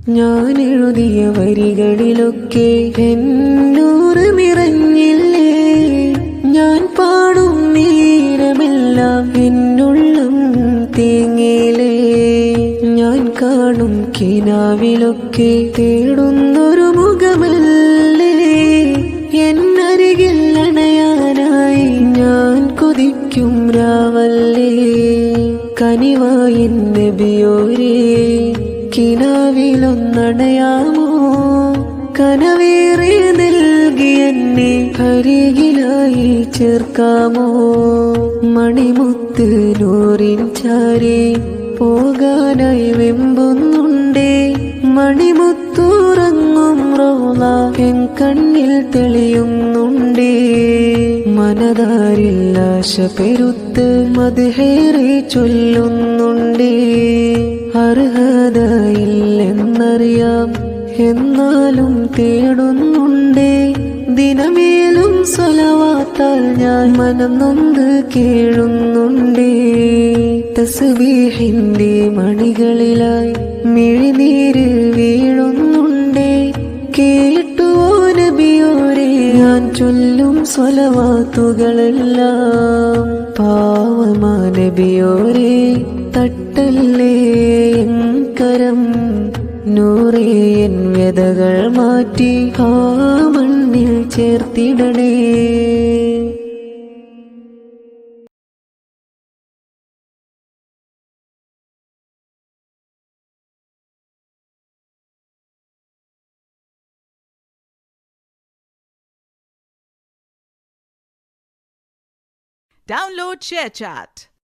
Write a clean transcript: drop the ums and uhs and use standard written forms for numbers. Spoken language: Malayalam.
ഞാൻ എഴുതിയ വരികളിലൊക്കെ എന്നൂറ് നിറഞ്ഞില്ലേ. ഞാൻ പാടും നേരമെല്ലാം എന്നുള്ളം തേങ്ങിലേ. ഞാൻ കാണും കിനാവിലൊക്കെ തേടുന്നൊരു മുഖമല്ലേ. എന്നരികിൽ അണയാനായി ഞാൻ കൊതിക്കും രാവല്ലേ. കനിവായി നബിയോരേ കിനാവിലൊന്നണയാമോ. കനവേറെ നൽകി എന്നെ അരികിലായി ചേർക്കാമോ. മണിമുത്ത് നൂറിൻ ചാരി പോകാനായി വെമ്പുന്നുണ്ടേ. മണിമുത്തുറങ്ങും റൗള എൻ കണ്ണിൽ തെളിയുന്നുണ്ടേ. മനതാരിൽ ആശ പെരുത്ത് മദ്ഹേറെ ചൊല്ലുന്നുണ്ടേ. അർഹതയില്ലെന്നറിയാം എന്നാലും തേടുന്നുണ്ടേ. ദിനമേലും സ്വലവാത്താൽ ഞാൻ മനം നൊന്ത് കേഴുന്നുണ്ടേ. തസ്ബീഹിന്റെ മണികളിലായി മിഴിനീര് വീഴുന്നുണ്ടേ. കേട്ടുവോ നബിയോരേ ഞാൻ ചൊല്ലും സ്വലവാത്തുകളെല്ലാം. പാവമാ നബിയോരേ തട്ടല്ലേ എൻ കരം. നൂറേ എൻ വ്യതകൾ മാറ്റി ആ മണ്ണിൽ ചേർത്തിടണേ. Download ShareChat.